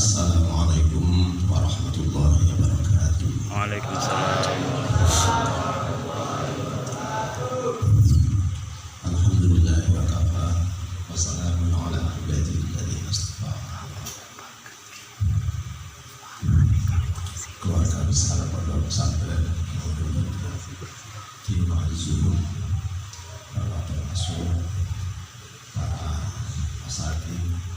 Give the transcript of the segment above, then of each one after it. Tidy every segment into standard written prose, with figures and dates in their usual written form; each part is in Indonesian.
Assalamualaikum warahmatullahi wabarakatuh. Waalaikumsalam. Alhamdulillah wa kafa wa salamun ala ibadihi alladhina istafa. Keluarga besar Pondok Pesantren di Mahizul, termasuk para asatidz,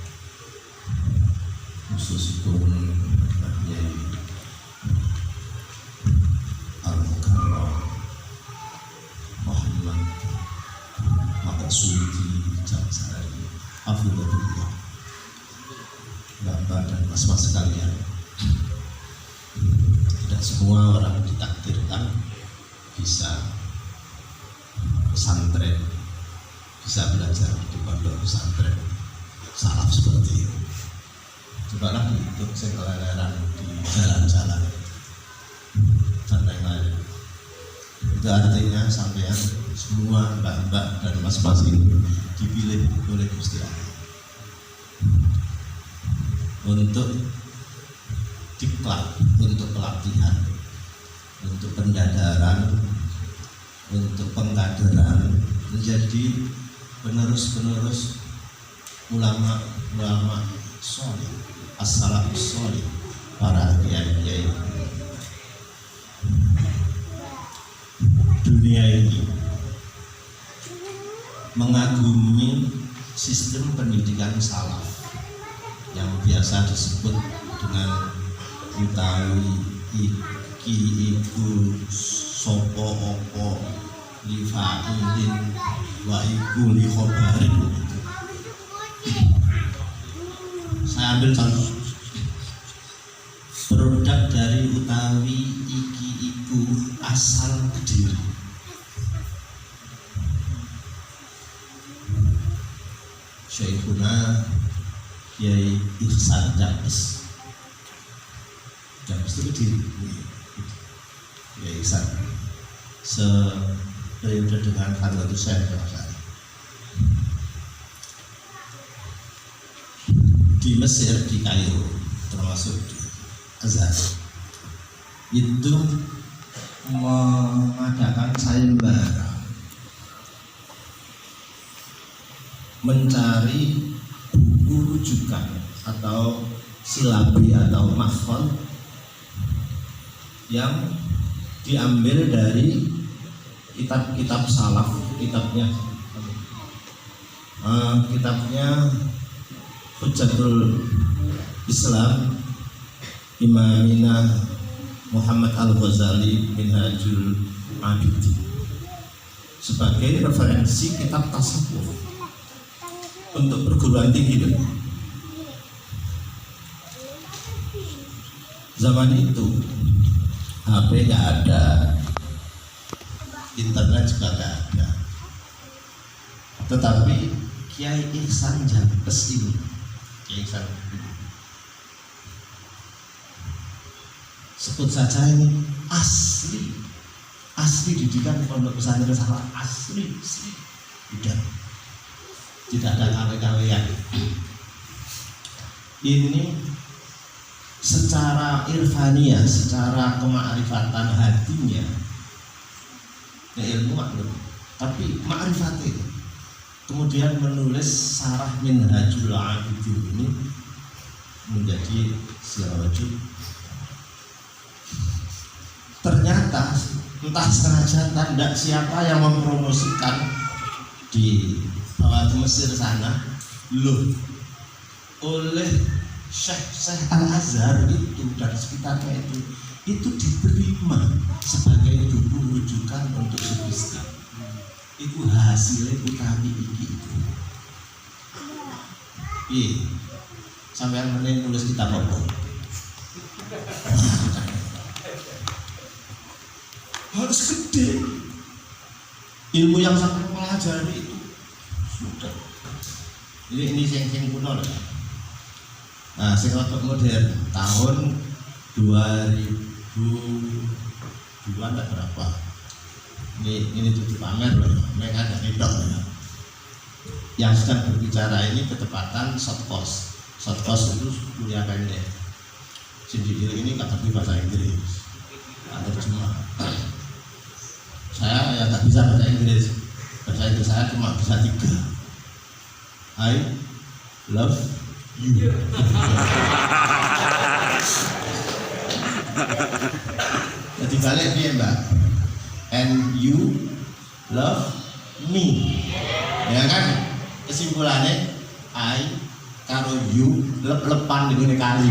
khususipun Kiai Al-Mukarram Muhammad Maqsudi Jamsari, hafizahullah, Bapak dan mas-mas sekalian. Tidak semua orang ditakdirkan bisa pesantren, bisa belajar di pondok pesantren salaf seperti itu. Cobalah dihitung sekeleran di jalan-jalan dan lain-lain. Itu artinya sampean semua mbak-mbak dan mas-mas ini dipilih oleh Gusti Allah untuk diklat, untuk pelatihan, untuk pendadaran, untuk pengkaderan menjadi penerus-penerus ulama-ulama sholih, as-salafus sholih, para kiai-kiai. Dunia ini mengagumi sistem pendidikan salaf yang biasa disebut dengan utawi iki iku sopo opo li fa'ilin wa iku li khobarin. Saya ambil contoh produk dari utawi iki iku asal Kediri. Syekhuna Kiai Ihsan Jabes itu Kediri. Kiai Ihsan seperiode dengan Fadlatul Syekh di Mesir, di Kairo, termasuk di Azhar, itu mengadakan sayembara mencari buku rujukan atau silabi atau mahfal yang diambil dari kitab-kitab salaf, kitabnya Hujjatul Islam Imamina Muhammad Al-Ghazali Minhajul Abidin sebagai referensi kitab tasawuf untuk perguruan tinggi. Zaman itu HP nggak ada, internet juga nggak ada, tetapi Kiai Ihsan Jabes ini, Kiai Ihsan, sebut saja ini asli didikan pondok pesantren salah, asli tidak ada kawe-kawean. Ini secara irfaniyah, secara kemakrifatan hatinya, ya ilmu maklum, tapi ma'rifatnya. Kemudian menulis Syarah Minhajul Abidin ini menjadi sirajul. Ternyata entah sengaja entah tidak, siapa yang mempromosikan di bawah Mesir sana, loh, oleh Syekh Al-Azhar itu dan sekitarnya itu diterima sebagai buku rujukan untuk subistan. Itu hasilnya utawi iki itu. Sampai yang nulis kitab apa? Harus gede. Ilmu yang sampai pelajari itu sudah. Ini sing kuno lah. Nah, sing rotok modern tahun 2002 tak berapa. Ini tujuh pamer loh, mereka ada tidak ya. Yang sedang berbicara ini ketepatan short course short course itu kuliah pendek. Sendiri ini kata bahasa Inggris, ada cuma saya yang tak bisa bahasa Inggris saya cuma bisa 3. I love you. Jadi balik dia mbak, and you love me, ya kan? Kesimpulannya I karo you lepan di gune kali.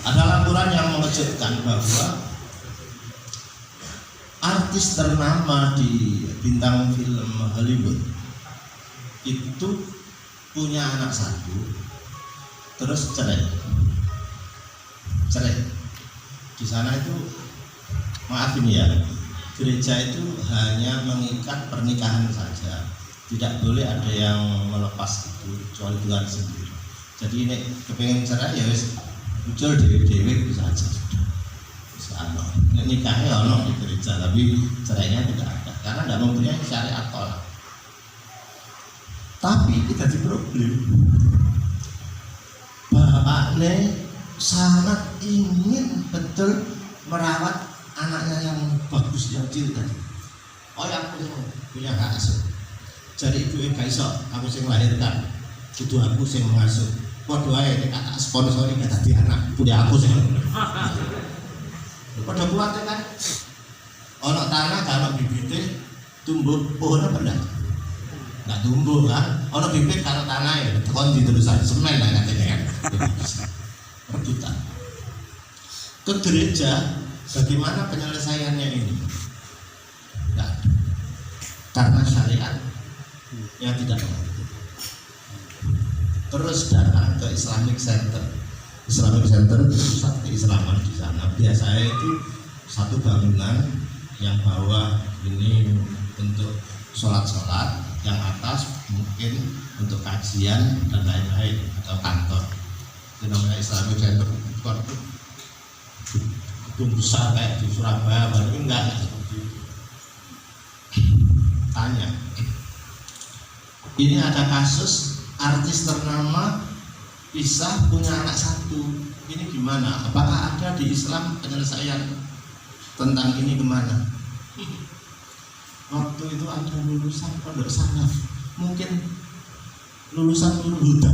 Ada laporan yang mengejutkan bahwa artis ternama di bintang film Hollywood itu punya anak 1, terus cerai. Di sana itu, maaf ini ya, gereja itu hanya mengikat pernikahan saja, tidak boleh ada yang melepas itu kecuali Tuhan sendiri. Jadi ini kepengen cerai ya wis muncul dewe-dewe bisa aja sudah. Bisa nikahnya ono di gereja tapi cerainya tidak ada karena tidak mempunyai syariat tolak. Tapi kita di problem. Bapaknya sangat ingin betul merawat anaknya yang bagus yang kecil tadi. Oh ya aku punya hak asuh. Jadi ibu gak iso aku sing melahirkan, kudu aku sing mengasuh. Padha wae nek tak sponsori gak dadi anak, punya aku sing. Padha kuwate kan. Ono tanah kalau bibite tumbuh pohon apa enggak? Enggak tumbuh kan. Ono bibit kalau tanah ya tekon di terusan semen lah katanya kan. Rebutan. Ke gereja bagaimana penyelesaiannya ini? Enggak. Karena syariat yang tidak mengerti. Terus datang ke Islamic Center. Islamic Center itu pusat keislaman di sana. Biasanya itu satu bangunan yang bawah ini untuk sholat-sholat, yang atas mungkin untuk kajian dan lain-lain atau kantor. Itu namanya Islamic Center. Gedung besar kayak di Surabaya, baru enggak seperti itu. Tanya, ini ada kasus artis ternama pisah punya anak 1. Ini gimana? Apakah ada di Islam penyelesaian tentang ini kemana? Waktu itu ada lulusan pondok salaf, mungkin lulusan Nurul Huda.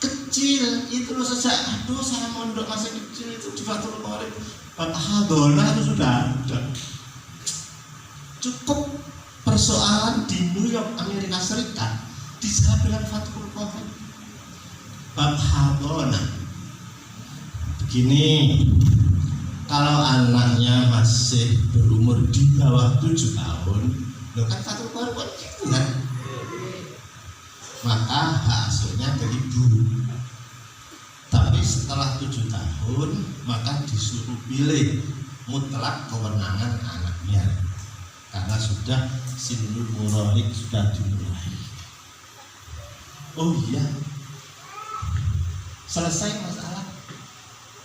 kecil itu loh, sejak saya mondok masih kecil itu di Fathul Qorib Hadonah itu sudah ada. Cukup persoalan di New York Amerika Serikat dijawab dengan Fathul Qorib bab Hadonah. Begini, kalau anaknya masih berumur di bawah 7 tahun, lo kan Fathul Qorib gitu kan, maka hak asuhnya ke ibu. Tapi setelah 7 tahun maka disuruh pilih mutlak kewenangan anaknya karena sudah sinul murahiq, sudah dimulai. Oh iya, selesai masalah.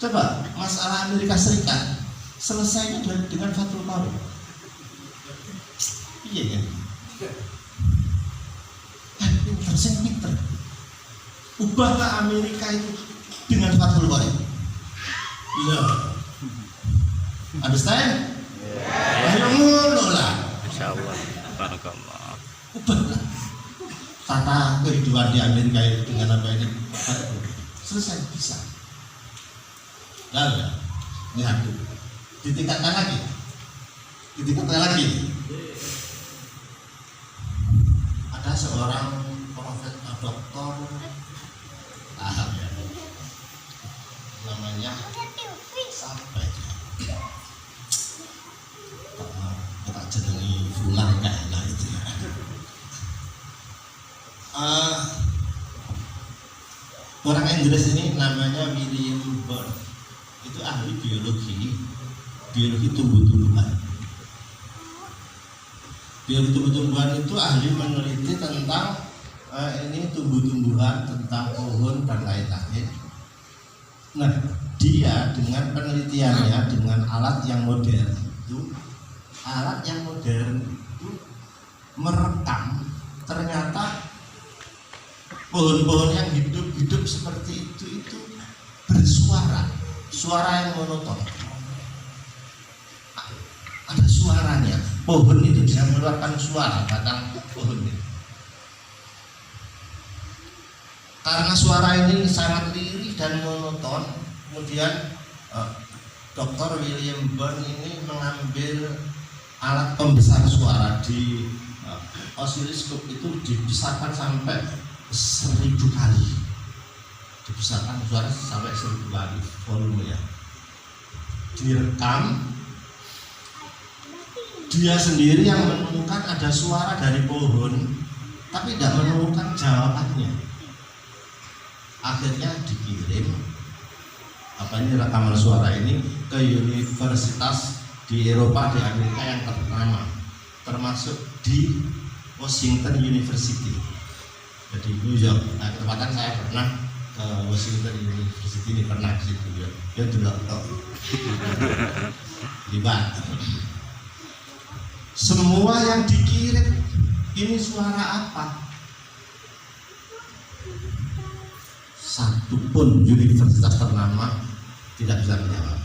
Coba masalah Amerika Serikat selesainya dengan Fathul Qorib. Iya kan? Pinter. Ubahlah Amerika itu dengan Fathul Qorib. Iya. Understand? Ayo ngono lah. Insyaallah. Barakallah. Ubahlah tata kehidupan di Amerika itu dengan apa ini? Selesai bisa. Lalu lihat dulu. Ditingkatkan lagi. Ada seorang profesor doktor paham ya, namanya sampai kita jenengi Fulan kayak itu ya. Orang Inggris ini namanya William Burke, itu ahli biologi tumbuh-tumbuhan. Biologi tumbuh-tumbuhan itu ahli meneliti tentang ini tumbuh-tumbuhan, tentang pohon dan lain-lain. Nah, dia dengan penelitiannya dengan alat yang modern itu merekam ternyata pohon-pohon yang hidup seperti itu bersuara, suara yang monoton. Ada suaranya. Pohon itu bisa mengeluarkan suara, batang pohon itu. Karena suara ini sangat lirih dan monoton, kemudian Dr. William Burn ini mengambil alat pembesar suara di osiloskop itu dibesarkan sampai 1000 kali, dibesarkan suara sampai 1000 kali volumenya, direkam. Dia sendiri yang menemukan ada suara dari pohon, tapi tidak menemukan jawabannya. Akhirnya dikirim rekaman suara ini ke universitas di Eropa, di Amerika yang ternama, termasuk di Washington University. Jadi New York. Nah, ketepatan saya pernah ke Washington University ini, pernah ke situ ya. Dia dulu libat. Semua yang dikirim ini suara apa? Satu pun universitas ternama tidak bisa menjawab.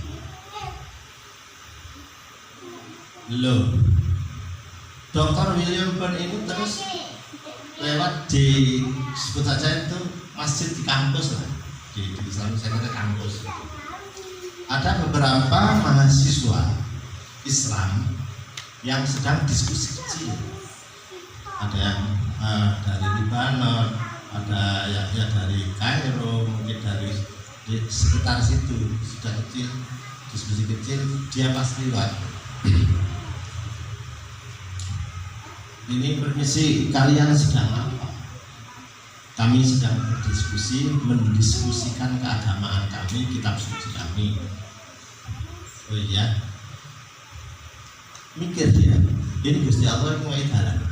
Loh, Dr. William Burn ini terus lewat di sebut saja itu masjid di kampus lah, di Islam saya kata kampus. Ada beberapa mahasiswa Islam yang sedang diskusi kecil. Ada yang dari Libanon, ada yang dari Kairo, mungkin dari di sekitar situ, sudah kecil, diskusi kecil. Dia pasti lewat. Ini permisi, kalian sedang apa? Kami sedang berdiskusi, mendiskusikan keagamaan kami, kitab suci kami. Oh iya, mikir dia, ini Gusti Allah yang mengedaran.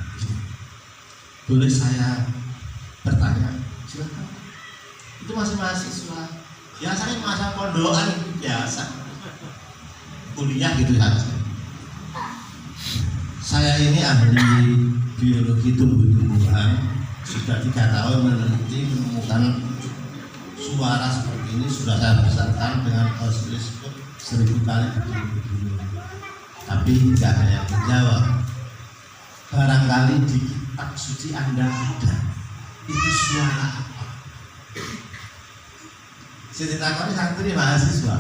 Boleh saya bertanya? Silakan. Itu masih mahasiswa. Ya saya masa pondokan biasa, kuliah gitu kan. Saya ini ahli biologi tumbuh-tumbuhan, sudah 3 tahun meneliti, menemukan suara seperti ini. Sudah saya besarkan dengan osiloskop 1000 kali begini. Tapi tidak ada yang menjawab. Barangkali di kitab suci Anda ada. Itu suara apa? Saya ditakoni santri mahasiswa.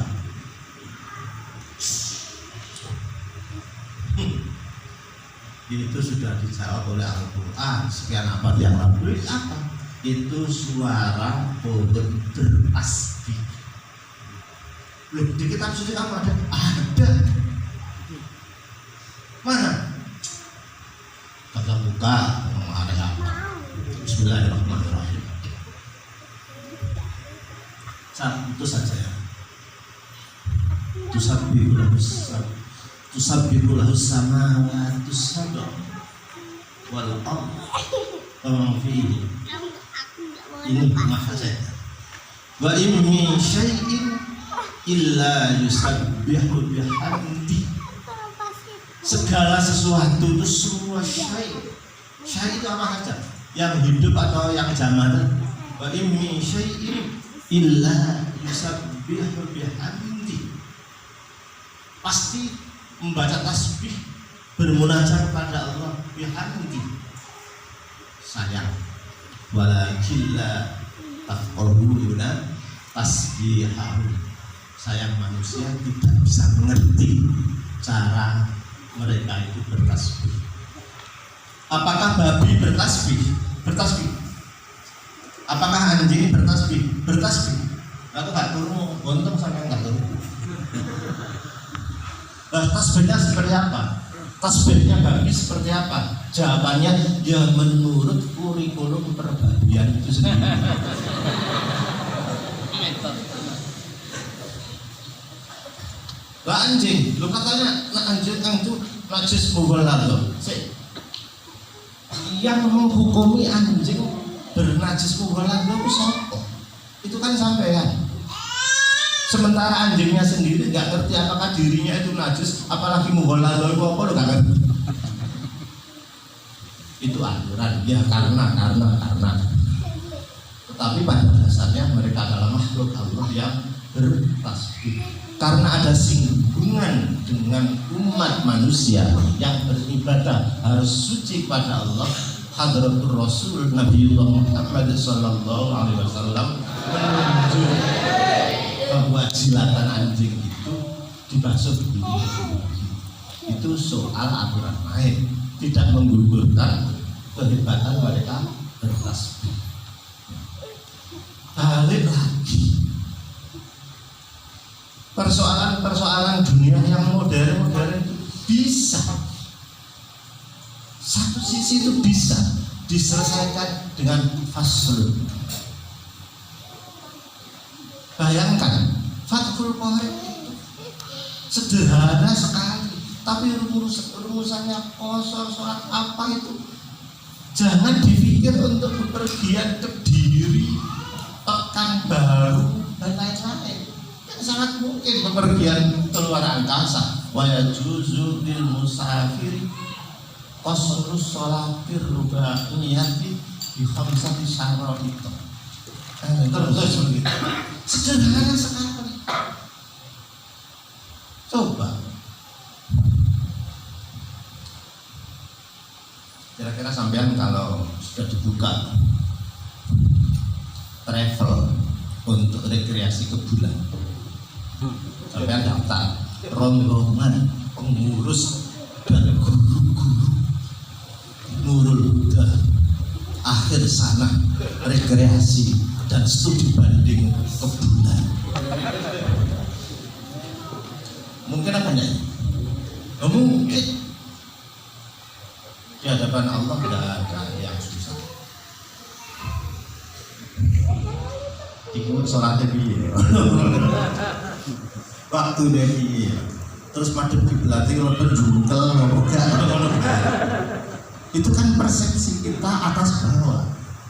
Itu sudah dijawab oleh Al-Quran sekian abad yang lalu. Apa? Itu suara pohon bertasbih. Loh, di kitab suci apa ada? Ada. Mana? Kita buka, ada apa? Bismillahirrahmanirrahim. Itu saja ya. Tusabbihu lahu samawati sab'u wal ardu fihi. Ini maha saja. Wa in min syai'in illa yusabbihu bihamdi. Segala sesuatu itu semua syai' itu apa saja? Yang hidup atau yang jamaah. Wa in min syai'in illa yusabbihu bihamdi. Pasti membaca tasbih, bermunajat kepada Allah bihamdi. Sayang, walakin la tafqahuna tasbihahu. Sayang, manusia tidak bisa mengerti cara mereka itu bertasbih. Apakah babi bertasbih? Bertasbih. Apakah anjing bertasbih? Bertasbih. Aku gak turun, untung sampai gak turun. Nah, tasbihnya seperti apa? Tasbihnya babi seperti apa? Jawabannya ya menurut kurikulum perbabian itu sendiri. Lah anjing, lu katanya anjing itu najis mughalladz loh. Yang menghukumi anjing bernajis mughalladz itu siapa? Itu kan sampean. Sementara anjingnya sendiri nggak ngerti apakah dirinya itu najis, apalagi mughalladh apa lo nggak ngerti. Itu aturan ya karena. Tetapi pada dasarnya mereka adalah makhluk Allah yang bertasbih. Karena ada singgungan dengan umat manusia yang beribadah harus suci pada Allah. Hadratur Rasul Nabiullah Muhammad sallallahu alaihi wasallam menunjuk bahwa jilatan anjing itu dibasuh begini. Itu soal aturan main, tidak menggugurkan kehebatan mereka bertasbih. Balik lagi, persoalan dunia yang modern itu bisa, satu sisi itu bisa diselesaikan dengan fasl. Bayangkan Fathul Qorib itu sederhana sekali, tapi rumusannya kosor, sholat apa itu. Jangan dipikir untuk bepergian ke Diri, Pekanbaru dan lain-lain. Sangat mungkin bepergian keluar angkasa. Wa yajuzu lil musafir qasrus sholatir rubaiyati bi khamsati syaratit. Terus begitu. Sederhana sekali. Coba. Kira-kira sampean kalau sudah dibuka travel untuk rekreasi ke bulan, sampean daftar rombongan pengurus dan guru-guru Nurul Huda akhir sana rekreasi dan studi banding ke bulan. Mungkin apa enggak? Mungkin. Di hadapan Allah tidak ada yang susah. Iku sholatnya piye? Waktu dia piye? Terus madhep kiblat iki rada jungkel apa gak? Itu kan persepsi kita atas bawah.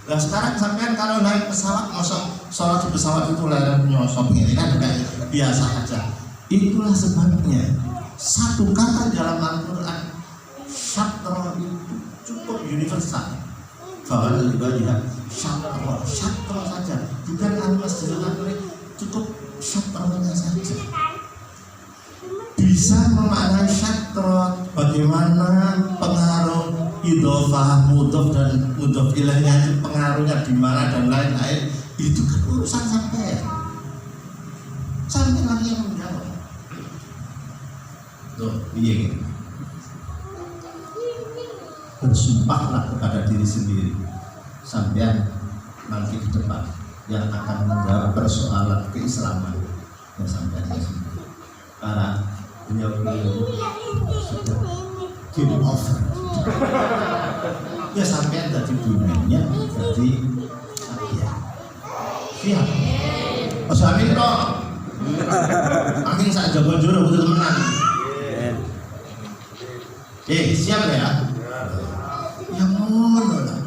Nah sekarang sampean kalau naik pesawat, masuk sholat di pesawat itu lereng nyosop ini kan kayak biasa aja. Itulah sebabnya satu kata dalam Al-Quran syatra itu cukup universal. Bahwa ibadah syatra saja, bukan al-masjidul akbar, cukup syatranya saja. Bisa memaknai syatra bagaimana pengaruh idhofah, mudhof dan mudhof ilaihnya itu pengaruhnya di mana dan lain-lain. Itu kan urusan sampai lagi yang menjawab. Tuh, iya. Bersumpahlah kepada diri sendiri, sampean nanti di depan yang akan menjawab persoalan keislaman yang sampean sendiri. Karena beliau sudah game over. Ya sampean dari dunianya, jadi ya siap. Pas amin toh, amin saat jago juru betul menang. Siap ya. Yang ngono lah.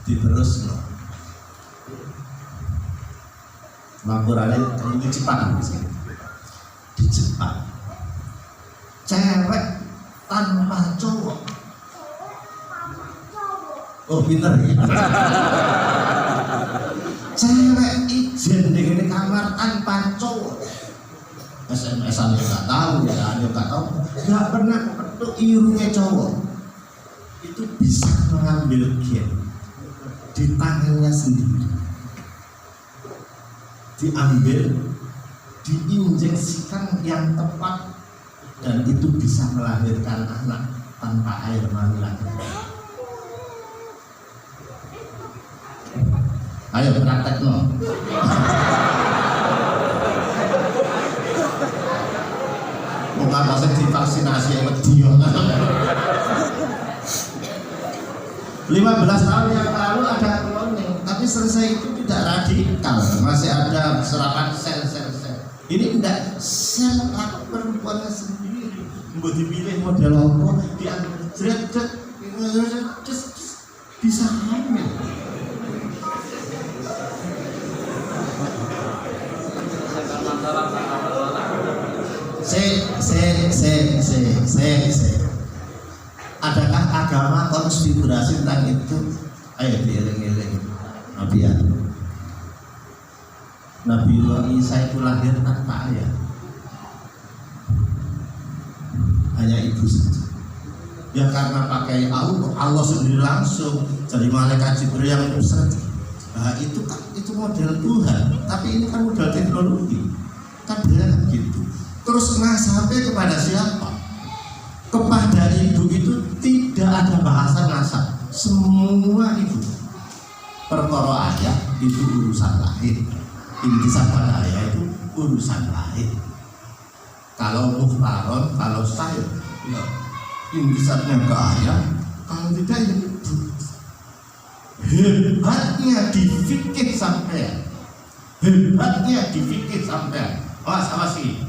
Diterus loh. Laporannya di Jepang sih. Di Jepang, cewek tanpa cowok. Oh pinter ya. Cewek izin di kamar tanpa cowok. SMS-an juga nggak tahu, ya juga nggak tahu, nggak pernah kepetuk irungnya cowok. Itu bisa mengambil game di tangannya sendiri, diambil, diinjeksikan yang tepat, dan itu bisa melahirkan anak tanpa air mani lagi. Ayo praktek no. Bukan masa divaksinasi yang wedi. 15 tahun yang lalu ada cloning, tapi selesai itu tidak radikal, masih ada serapan sel-sel. Ini tidak sel perempuannya sendiri, mau dipilih model apa, diambil jret, bisa hamil. Adakah agama konspirasi tentang itu? Ayo dieling-eling. Nabiullah Isa itu lahir tanpa ayah, hanya ibu saja. Ya karena pakai Allah sendiri langsung jadi malaikat Jibril yang besar. Nah, itu model Tuhan, tapi ini kan model teknologi. Kan benar gitu. Terus sampai kepada siapa? Kepada ibu itu tidak ada bahasa nasab. Semua ibu. Perkara ayah itu urusan lahir. Intisab pada ayah itu urusan lahir. Kalau muhtaron, kalau saya, ya, intisabnya ke ayah. Kalau tidak ya ibu. Hebatnya di fikih sampean. Hebatnya di fikih sampean. Sama sih.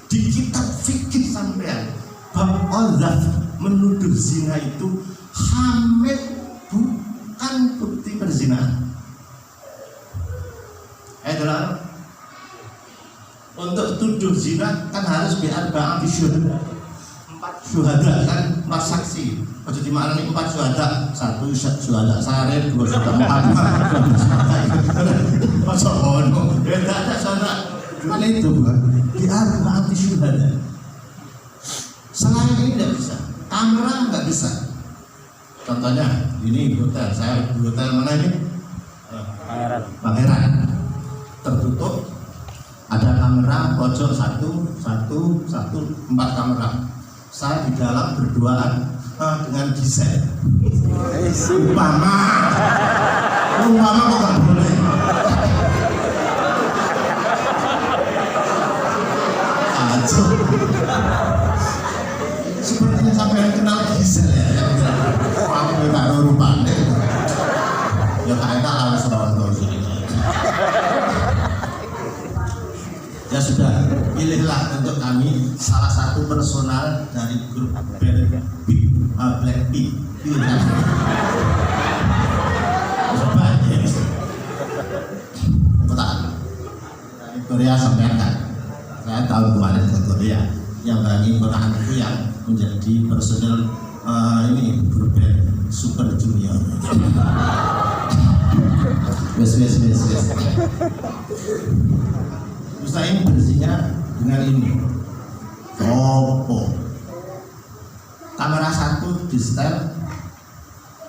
Di kitab fikih sampean. Bab qadzaf menuduh zina itu hamil bukan bukti perzinahan. Adalah untuk tuduh zina kan harus bi'arba'ati syuhada. 4 syuhada kan 4 saksi. Maksud dimaknani 4 syuhada. 1 syuhada sare, 2 syuhada 4. Masa ono? Ya enggak ada syuhada. Kan itu bukan. Bi'arba'ati syuhada. Selain ini tidak bisa, kamera nggak bisa. Contohnya ini hotel, saya di hotel mana ini? Pangeran. Tertutup, ada kamera pojok 1, 4 kamera. Saya di dalam berduaan dengan desain. Umpama kok nggak boleh. Aduh. Sepertinya sampai kenal Gisel ya. Aku nggak tahu rupanya. Ya kayaknya harus nonton sini. Ya sudah, pilihlah untuk kami salah satu personal dari grup band Blackpink. Pilihlah. Coba ya. Betul. Korea sampai kan. Saya tahu kemarin ke Korea. Yang berani Quran itu yang menjadi personel ini grup band Super Junior. Wes. Ustaz ini bersihnya dengan ini. Opo. Kamera 1 di setel,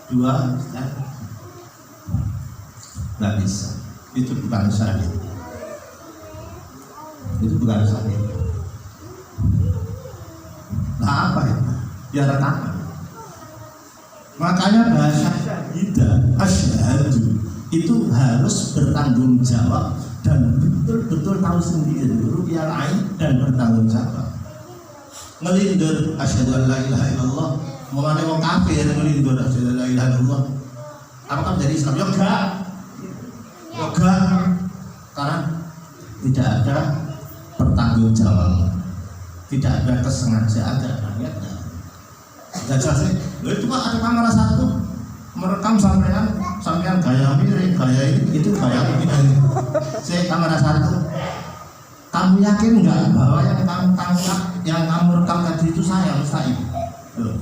2 setel. Nggak bisa. Itu bukan syahid. Itu bukan syahid. Nah apa ya? Biar rekaman. Makanya bahasa syahidah, asyhadu itu harus bertanggung jawab dan betul-betul tahu sendiri ru'yal ain dan bertanggung jawab. Ngelindur asyhadu an la ilaha illallah, mau wong kafir ngelindur asyhadu an la ilaha illallah. Apakah menjadi Islam? Yoga. Karena tidak ada pertanggung jawab. Tidak ada kesengajaan, ada niatnya. Tidak jelas sih. Itu Pak ada kamera 1 merekam sampean gaya miring, gaya ini, itu gaya ini. Saya kamera 1. Kamu yakin nggak bahwa yang kamu tangkap, yang kamu rekam tadi itu saya, mustahil?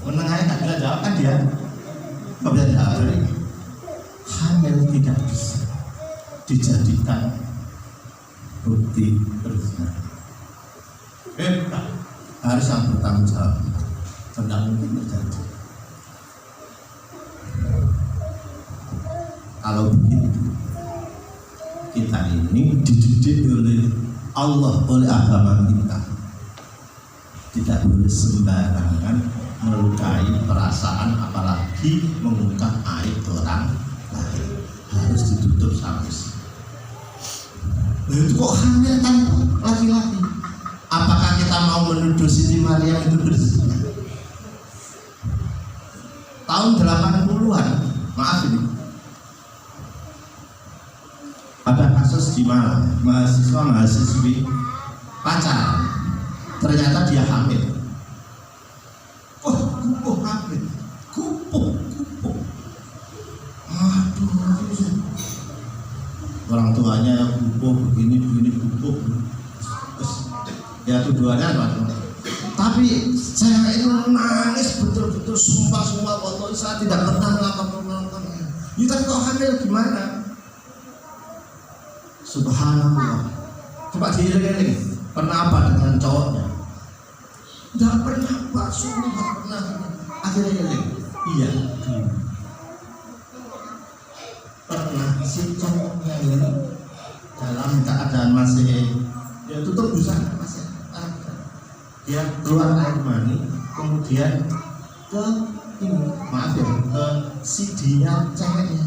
Menengahnya nggak bisa jawab kan dia? Nggak bisa jawab. Hamil tidak bisa dijadikan bukti perzinahan. Harus yang bertanggung jawab. Tidak mungkin terjadi. Kalau begitu, kita ini dididik oleh Allah, oleh agama kita. Tidak boleh sembarangan melukai perasaan, apalagi mengungkap aib orang lain. Harus ditutup sampai. Itu kok hamil kan laki-laki? Apakah kita mau menuduh Siti Maryam itu berzina? Tahun 80-an, maaf ini, ada kasus di mana mahasiswi pacaran, ternyata dia hamil. Kupuh hamil, kupuh. Aduh, orang tuanya kupuh begini kupuh. Ya tuduhannya apa? Tapi cewek itu nangis betul-betul sumpah waktu saya tidak pernah melakukan. Ya tapi kok hamil gimana? Subhanallah. Coba diiring-iring. Pernah apa dengan cowoknya? Tidak pernah Pak, sungguh tidak pernah. Akhirnya iring. Iya. Pernah si cowoknya ini dalam keadaan masih dia tutup busana masih ada. Dia keluar air mani, kemudian ke ini, maaf ya, ke CD-nya ceweknya.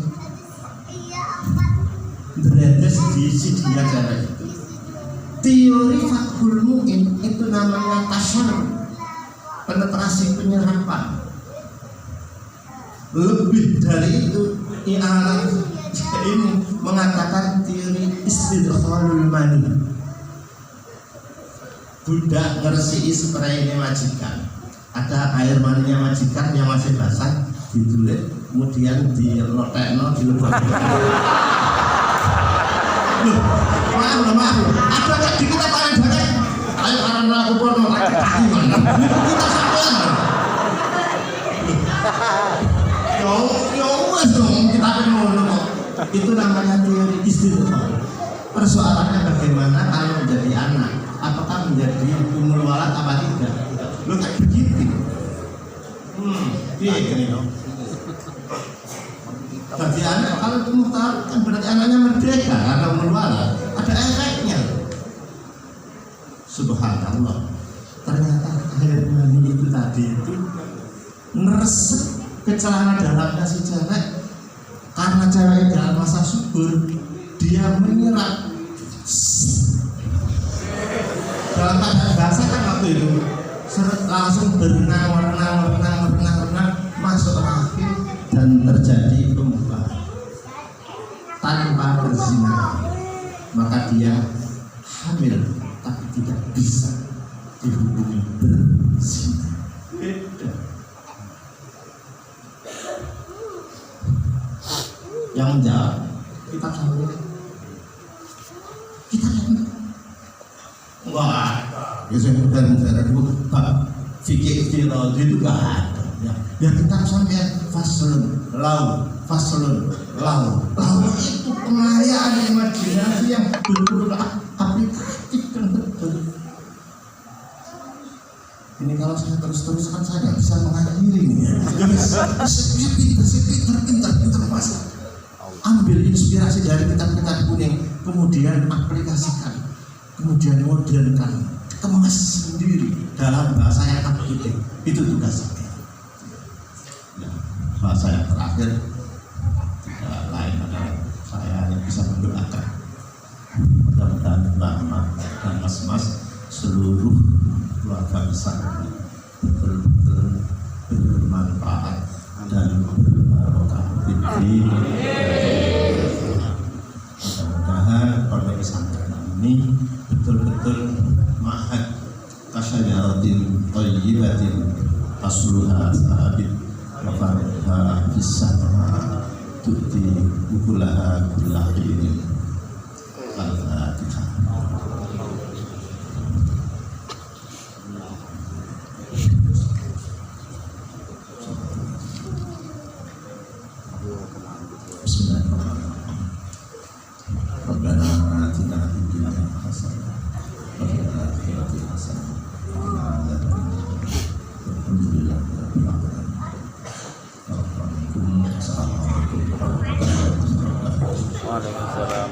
Beredes di CD-nya cewek itu. Teori Fathul Mu'in itu namanya tasarruf, penetrasi penyerapan. Lebih dari itu, i'arah ini mengatakan teori istidkhalul mani. Budak ngeresiki spray ini majikan, ada air maninya majikan yang masih basah, ditulis kemudian dilotekno dilebok. Maaf, ada nggak di kita paling banyak? Ayo orang aku porno lagi gimana? Kita sampean. Yo wes dong kita ngono kok. Itu namanya teori istidkhal. Persoalannya bagaimana kalau menjadi anak? Apakah menjadi umul walad apa tidak? Lo kayak begitu. Iya gini dong. Bagi anak kalau itu muhtar kan berarti anaknya merdeka karena umul walad. Ada efeknya. Subhanallah. Ternyata air mani itu tadi itu meresep ke celana dalamnya si cewek. Karena cewek dalam masa subur, dia menyerap dalam keadaan basah kan waktu itu langsung berenang masuk rahim dan terjadi pembuahan tanpa berzina, maka dia hamil tapi tidak bisa dihubungi berzina. Beda. Yang menjawab kita sambil kita wah, biasanya negara itu fikih teologi itu gak ada. Ya kita sampai faslun lau itu pengayaan imajinasi yang betul-betul aplikatif dan betul. Ini kalau saya terus-teruskan saya nggak bisa mengakhiri ini. Pintar mas. Ambil inspirasi dari kitab-kitab kuning, kemudian aplikasikan. Kemudian modernkan, kemas sendiri dalam bahasa yang aplitif. Itu tugas saya. Ya, bahasa yang terakhir tidak lain adalah saya hanya bisa mendoakan mudah-mudahan Mbak dan Mas seluruh keluarga besar ini betul-betul bermanfaat dan berbarokah. Mudah-mudahan pondok pesantren ini betul-betul ma'had kasyajaratin thayyibatin asluha sabit wa faruha fissaha tu'ti ukulaha kullahin. Al-Fatihah. Bismillahirrahmanirrahim. Rabbana atina fid dunya hasanah wa fil akhirati hasanah wa qina adzabannar. Alhamdulillahirabbil alamin. Assalamualaikum warahmatullahi wabarakatuh. Waalaikumsalam.